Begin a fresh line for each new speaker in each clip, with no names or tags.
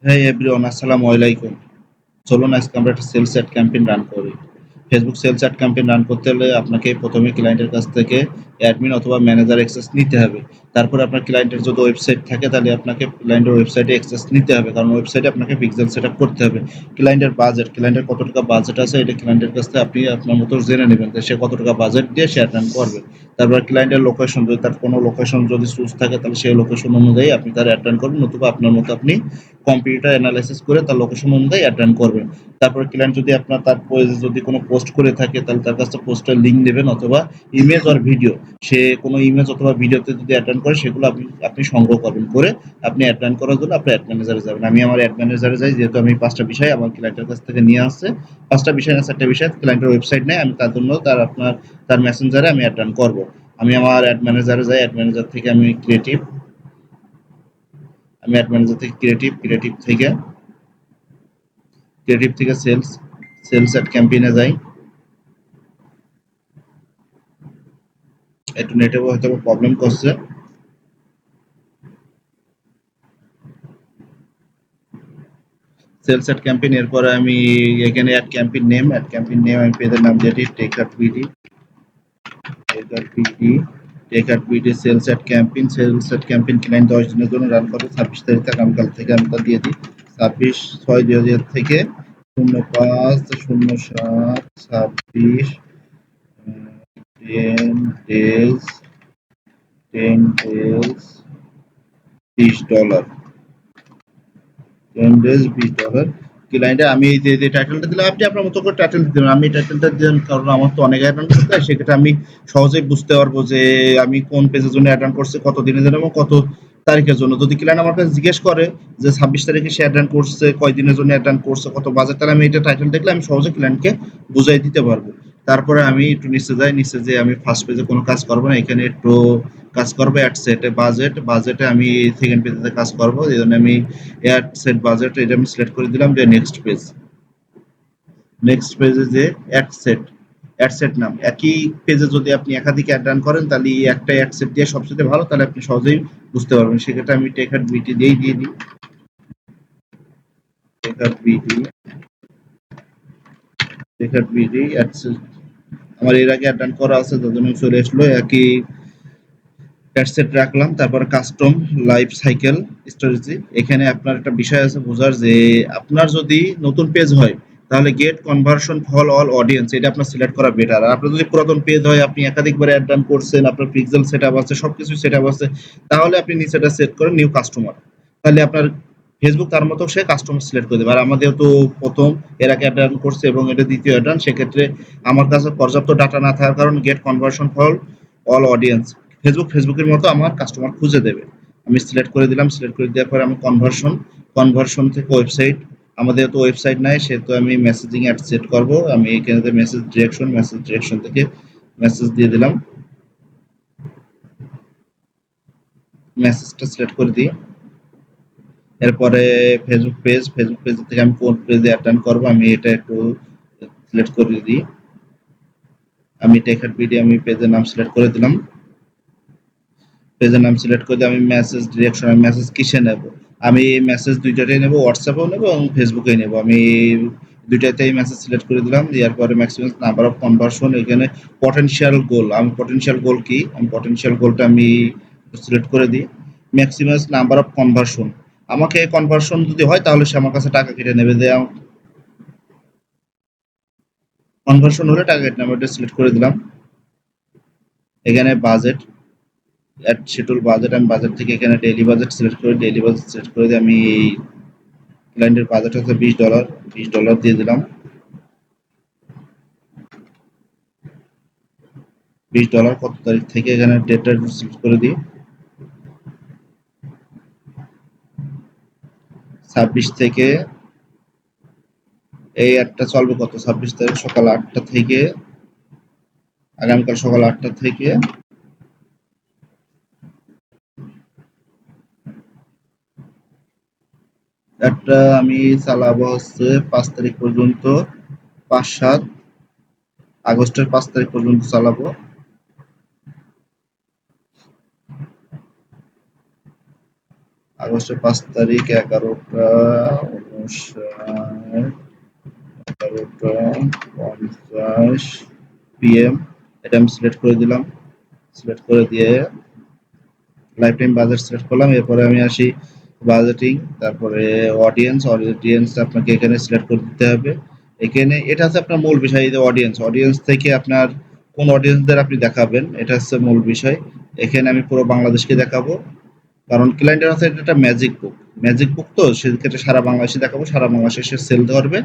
হ্যাঁ এভরিওয়ান, আসসালামু আলাইকুম। চলুন আজকে আমরা একটা সেলস অ্যাড ক্যাম্পেইন রান করি। Facebook sales ad campaign run করতে হলে আপনাকে প্রথমে ক্লায়েন্টের কাছ থেকে অ্যাডমিন অথবা ম্যানেজার অ্যাক্সেস নিতে হবে। তারপরে আপনার ক্লায়েন্টের যদি ওয়েবসাইট থাকে তাহলে আপনাকে ক্লায়েন্টের ওয়েবসাইটে অ্যাক্সেস নিতে হবে, কারণ ওয়েবসাইটে আপনাকে পিক্সেল সেটআপ করতে হবে। ক্লায়েন্টের কত টাকা বাজেট আছে এটা ক্লায়েন্টের কাছ থেকে আপনি আপনার মতো জেনে নেবেন যে সে কত টাকা বাজেট দিয়ে সে অ্যাড রান করবে। তারপর ক্লায়েন্টের লোকেশন, যদি তার কোনো লোকেশন যদি চুজ থাকে তাহলে সেই লোকেশন অনুযায়ী আপনি তার অ্যাড রান করবেন, নতুবা আপনার মতো আপনি কম্পিউটার অ্যানালাইসিস করে তার লোকেশন অনুযায়ী অ্যাড রান করবেন। তারপর ক্লায়েন্ট যদি আপনার তার পেজে যদি কোনো পোস্ট করে থাকে তাহলে তার কাছে পোস্টের লিঙ্ক নেবেন, অথবা ইমেজ আর ভিডিও, সে কোনো ইমেজ অথবা ভিডিওতে যদি অ্যাড রান করে সেগুলো আপনি আপনি সংগ্রহ করবেন, করে আপনি অ্যাড রান করার জন্য আপনি অ্যাড ম্যানেজারে যাবেন। আমি আমার অ্যাড ম্যানেজারে যাই, যেহেতু আমি 5টা বিষয় আমার ক্লায়েন্টের কাছ থেকে নিয়ে আসছে। 5টা বিষয় না 4টা বিষয় ক্লায়েন্টের ওয়েবসাইট নেই, আমি তার জন্য তার মেসেঞ্জারে আমি অ্যাড রান করব। আমি আমার অ্যাড ম্যানেজারে যাই, অ্যাড ম্যানেজার থেকে আমি অ্যাড ম্যানেজার থেকে ক্রিয়েটিভ থেকে সেলস অ্যাট ক্যাম্পেইনে যাই। একটু নেটে হয়তো প্রবলেম করছে। সেলস অ্যাট ক্যাম্পেইন, এরপরে আমি এখানে অ্যাড ক্যাম্পেইন নেম আমি পেজের নাম দিয়েছি টেকআরপিডি সেলস অ্যাট ক্যাম্পেইন ক্লায়েন্ট 10 দিনের জন্য রান করবে, 26 তারিখ থেকে, আগামীকাল থেকে আমি তা দিয়ে দিই। 26/6/2000 থেকে 05/07/26 10 ডেজ 20 ডলার, 10 ডেজ $20। ক্লায়েন্টে আমি এই যে টাইটেলটা দিলাম, আপনি আপনার মতো করে টাইটেল দিবেন। আমি টাইটেলটা দিলাম কারণ আমার তো অনেক অ্যাড অন করতে হয়, সেক্ষেত্রে আমি সহজেই বুঝতে পারবো যে আমি কোন পেজের জন্য অ্যাড অন করছি, কত দিনের জন্য এবং কত তারিখের জন্য। যদি ক্লায়েন্ট আমার কাছে জিজ্ঞেস করে যে 26 তারিখে সে অ্যাড অন করছে, কয় দিনের জন্য অ্যাড অন করছে, কত বাজেট, তাহলে আমি এটা টাইটেল দেখলে আমি সহজে ক্লায়েন্টকে বুঝাই দিতে পারবো। তারপরে আমি একটু নিচে যাই, নিচে যেয়ে আমি ফার্স্ট পেজে কোনো কাজ করবো না, এখানে একটু কাজ করবো অ্যাড সেটে বাজেটে আমি সেকেন্ড পেজে কাজ করবো, এই জন্য আমি অ্যাড সেট বাজেট এটা আমি সিলেক্ট করে দিলাম যে নেক্সট পেজে যে অ্যাড সেট নাম, একই পেজে যদি আপনি একাধিক অ্যাড রান করেন তাহলে একটা অ্যাড সেট দিয়ে সবচেয়ে ভালো, তাহলে আপনি সহজেই বুঝতে পারবেন। সেক্ষেত্রে আমি টেকার বিটি দিয়ে দিই টেকার বিটি টেকার বিটি অ্যাড সেট। আমার এর আগে অ্যাড রান করা আছে, যার জন্য চলে আসলো একই সেট রাখলাম। তারপর কাস্টম লাইফ সাইকেল স্টোরেজ, এখানে আপনার একটা বিষয় আছে বোঝার, যে আপনার যদি নতুন পেজ হয় তাহলে get conversion for all audience এটা আপনার সিলেক্ট করা বেটার। আর আপনার যদি পুরাতন পেজ হয়, আপনি একাধিকবার অ্যাড রান করছেন, আপনার পিক্সেল সেটআপ আছে, সবকিছু সেটআপ আছে, তাহলে আপনি নিচেটা সেট করেন নিউ কাস্টমার, তাহলে আপনার ফেসবুক তার মতো সে কাস্টমার সিলেক্ট করে দেবে। আর আমাদের তো প্রথম এর আগে অ্যাড রান করছে এবং এটা দ্বিতীয় অ্যাড রান, সেক্ষেত্রে আমার কাছে পর্যাপ্ত ডাটা না থাকার কারণে get conversion for all audience ফেসবুকের মতো আমার কাস্টমার খুঁজে দেবে। আমি সিলেক্ট করে দিলাম, সিলেক্ট করে দেওয়ার পরে আমি কনভার্সন থেকে ওয়েবসাইট, আমাদের তো ওয়েবসাইট নাই, সেহেতু আমি মেসেজিং অ্যাড সেট করব। আমি এখানে মেসেজ ডিরেকশন থেকে মেসেজ দিয়ে দিলাম, মেসেজটা সিলেক্ট করে দিই। এরপরে ফেসবুক পেজ থেকে আমি কোন পেজে অ্যাটেন্ড করব আমি এটা একটু সিলেক্ট করে দিই। আমি টেকার ভিডিও আমি পেজের নাম সিলেক্ট করে দিলাম, পেজের নাম সিলেক্ট করে দিয়ে আমি মেসেজ ডিরেকশন, আমি মেসেজ কিসে নেব, আমি মেসেজ দুইটাতেই নেব, হোয়াটসঅ্যাপেও নেব এবং ফেসবুকেই নেব। আমি দুইটাতেই মেসেজ সিলেক্ট করে দিলাম, দেওয়ার পরে ম্যাক্সিমাম নাম্বার অফ কনভার্সন, এখানে পটেনশিয়াল গোলটা আমি সিলেক্ট করে দিই। ম্যাক্সিমাম নাম্বার অফ কনভার্সন, আমাকে কনভার্সন যদি হয় তাহলে সে আমার কাছে টাকা কেটে নেবে, যে কনভার্সন হলে টাকা কেটে নেবে, এটা সিলেক্ট করে দিলাম। এখানে বাজেট অ্যাড শিডিউল বাজেট, আমি বাজেট থেকে এখানে ডেইলি বাজেট সিলেক্ট করে দিয়ে আমি ক্লায়েন্টের বাজেট হচ্ছে $20, $20 দিয়ে দিলাম। $20 কত তারিখ থেকে, এখানে ডেটটা সিলেক্ট করে দিই। 26 থেকে, এই অ্যাডটা চলবে কত, 26 তারিখ সকাল 8টা থেকে, আগামীকাল সকাল 8টা থেকে অ্যাডটা আমি চালাবো হচ্ছে 5 তারিখ পর্যন্ত, 5/7/আগস্টের 5 তারিখ পর্যন্ত চালাবো। আগস্টের 5 তারিখ 11টা 50 PM। এটা আমি সিলেক্ট করে দিলাম। সিলেক্ট করে দিয়ে লাইফ টাইম বাজেট সিলেক্ট করলাম। এরপরে আমি আসি বাজেটিং, তারপরে অডিয়েন্স। অডিয়েন্স আপনাকে এখানে সিলেক্ট করে দিতে হবে। এখানে এটা হচ্ছে আপনার মূল বিষয়, এই যে অডিয়েন্স। অডিয়েন্স থেকে আপনার কোন অডিয়েন্সদের আপনি দেখাবেন, এটা হচ্ছে মূল বিষয়। এখানে আমি পুরো বাংলাদেশকে দেখাবো, কারণ ক্লায়েন্টের আছে এটা একটা ম্যাজিক বুক। ম্যাজিক বুক তো সেক্ষেত্রে সারা বাংলাদেশে দেখাবো, সারা বাংলাদেশে সে সেল ধরবে।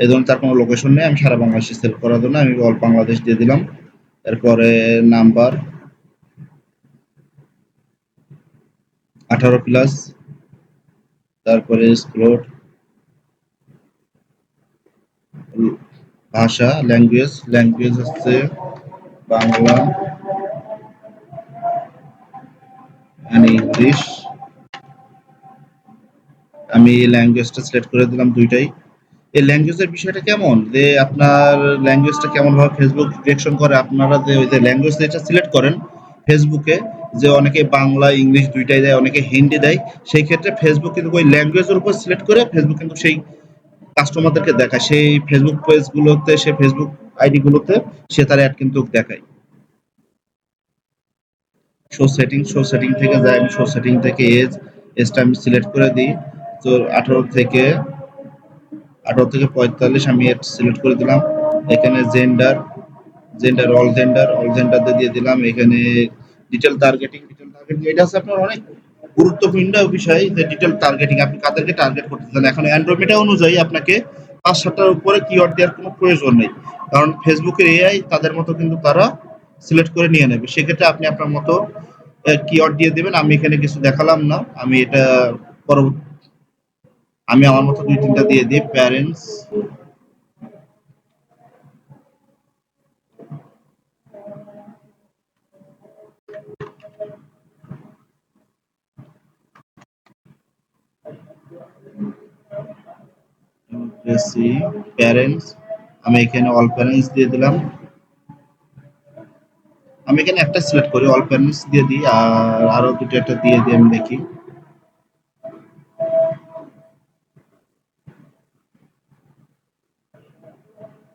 এই জন্য তার কোনো লোকেশন নেই, আমি সারা বাংলাদেশে সেল করার জন্য আমি অল বাংলাদেশ দিয়ে দিলাম। এরপরে নাম্বার 18+, তারপরে স্ক্রোল, ভাষা, ল্যাঙ্গুয়েজ হচ্ছে বাংলা অ্যান্ড ইংলিশ। আমি ল্যাঙ্গুয়েজটা সিলেক্ট করে দিলাম দুইটাই। এই ল্যাঙ্গুয়েজের বিষয়টা কেমন, যে আপনার ল্যাঙ্গুয়েজটা কেমন ভাবে ফেসবুক ডিরেকশন করে, আপনারা যে ওই যে ল্যাঙ্গুয়েজ যেটা সিলেক্ট করেন ফেসবুকে, যে অনেকে বাংলা ইংলিশ দুইটাই দেয়, অনেকে হিন্দি দেয়, সেই ক্ষেত্রে ফেসবুক কিন্তু ওই ল্যাঙ্গুয়েজের উপর সিলেক্ট করে ফেসবুক কিন্তু সেই কাস্টমারদেরকে দেখায়, সেই ফেসবুক পেজগুলোতে, সে ফেসবুক আইডি গুলোতে সে তার অ্যাড কিন্তু দেখায়। শো সেটিং থেকে যাই, আমি শো সেটিং থেকে এজটা আমি সিলেক্ট করে দিই। তো 18 থেকে 45 আমি এজ সিলেক্ট করে দিলাম। এখানে অল জেন্ডার দিয়ে দিলাম। এখানে ডিটেল টার্গেটিং এটা হচ্ছে আপনার অনেক গুরুত্বপূর্ণ বিষয়, যে ডিটেল টার্গেটিং আপনি কাদেরকে টার্গেট করতে চান। এখন অ্যান্ড্রয়েড অনুযায়ী আপনাকে 5-7টার উপরে কিওয়ার্ড দেওয়ার কোনো প্রয়োজন নেই, কারণ ফেসবুকের এআই তাদের মতো কিন্তু তারা সিলেক্ট করে নিয়ে নেবে। সেক্ষেত্রে আপনি আপনার মতো কিওয়ার্ড দিয়ে দেবেন। আমি এখানে কিছু দেখালাম না, আমি এটা পরবর্তী আমি আমার মতো 2-3টা দিয়ে দিই। প্যারেন্টস, প্যারেন্টস, আমি এখানে অল প্যারেন্টস দিয়ে দিলাম। আমি এখানে একটা সিলেক্ট করি, অল প্যারেন্টস দিয়ে দিই, আর আরো দুটো একটা দিয়ে দিই, আমি দেখি।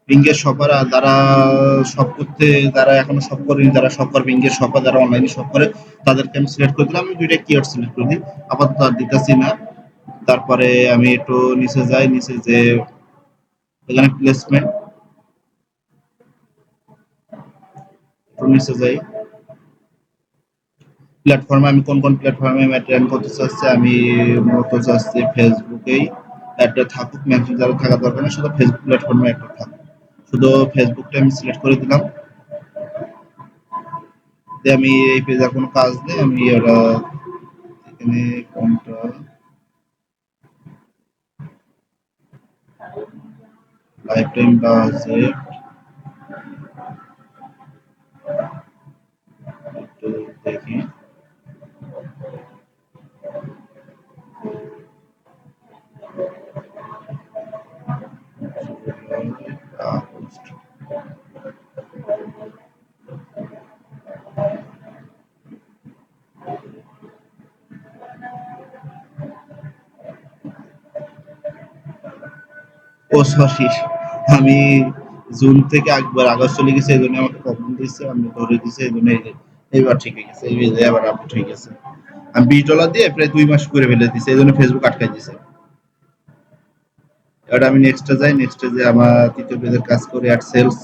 বিঙ্গের শপার যারা শপ করতে, যারা এখনো শপ করেনি, যারা শপ করবে বিঙ্গের শপার, যারা অনলাইনে শপ করে, তাদেরকে আমি সিলেক্ট করে দিলাম। আমি দুইটা কিওয়ার্ড সিলেক্ট করে দিই, আপাতত আর দিতেছি না। তারপরে আমি একটু নিচে যাই, নিচে যে এখানে প্লেসমেন্ট, একটু নিচে যাই। প্ল্যাটফর্মে আমি কোন প্ল্যাটফর্মে আমি অ্যাড করতে চাচ্ছি, আমি মূলত চাচ্ছি ফেসবুকেই অ্যাডটা থাকুক, মেসেঞ্জারে থাকা দরকার নেই, শুধু ফেসবুক প্ল্যাটফর্মে একটা থাকুক। শুধু ফেসবুকটা আমি সিলেক্ট করে দিলাম। যে আমি এই পেজে আর কোনো কাজ নেই, আমি এটা এখানে কোনটা লাইফ টাইম বাজেট একটু দেখি। ও সরি, আমি জুন থেকে একবার আগস্ট চলে গেছে, এই জন্য আমাকে প্রবলেম দিচ্ছে, আমি ধরে দিছে, এই জন্য এইবার ঠিক হয়ে গেছে, এই যে আবার আপডেট হয়ে গেছে। আমি $20 দিয়ে প্রায় 2 মাস করে ফেলে দিছে, এই জন্য ফেসবুক আটকাই দিছে। এবার আমি নেক্সটে যাই, নেক্সটে যে আমার তৃতীয় পেজের কাজ করে অ্যাড সেলস।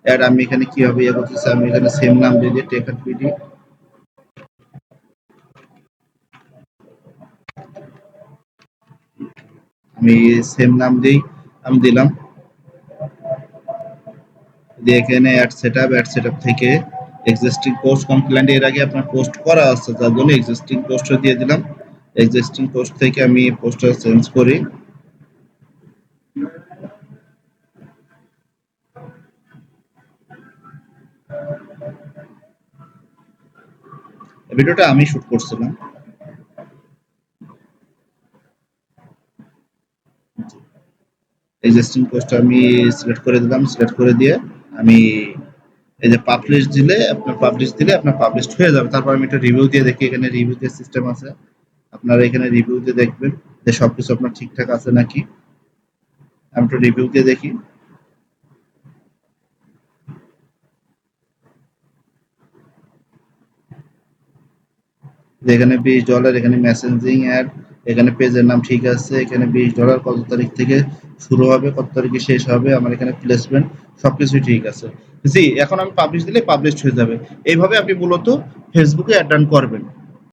অ্যাড আমি এখানে কিভাবে ইয়ে করতেছি, আমি এখানে সেম নাম দিয়ে দিই, টেক বিডি। আমি সেম নাম দিই, আমি দিলাম। দিয়ে এখানে অ্যাড সেটআপ থেকে এক্সিস্টিং পোস্ট কমপ্লেন্ট, এর আগে আপনার পোস্ট করা আছে, যার জন্য এক্সিস্টিং পোস্টটা দিয়ে দিলাম। এক্সিস্টিং পোস্ট থেকে আমি পোস্টটা চেঞ্জ করি। ভিডিওটা আমি শুট করছিলাম। এক্সিস্টিং পোস্ট আমি সিলেক্ট করে দিলাম। সিলেক্ট করে দিয়ে আমি এই যে পাবলিশ দিলে আপনার পাবলিশড হয়ে যাবে। তারপর আমি একটা রিভিউ দিয়ে দেখি, এখানে রিভিউ দিয়ে সিস্টেম আছে। আপনারা এখানে রিভিউ দিয়ে দেখবেন যে সবকিছু আপনার ঠিকঠাক আছে নাকি। আমি একটু রিভিউ দিয়ে দেখি। এখানে $20, এখানে মেসেঞ্জিং অ্যাড, এখানে পেজের নাম ঠিক আছে, এখানে $20 কত তারিখ থেকে শুরু হবে, কত তারিখে শেষ হবে, আমার এখানে প্লেসমেন্ট সবকিছুই ঠিক আছে। জি, এখন আমি পাবলিশ দিলে পাবলিশড হয়ে যাবে। এইভাবে আপনি মূলত ফেসবুকে অ্যাড রান করবেন।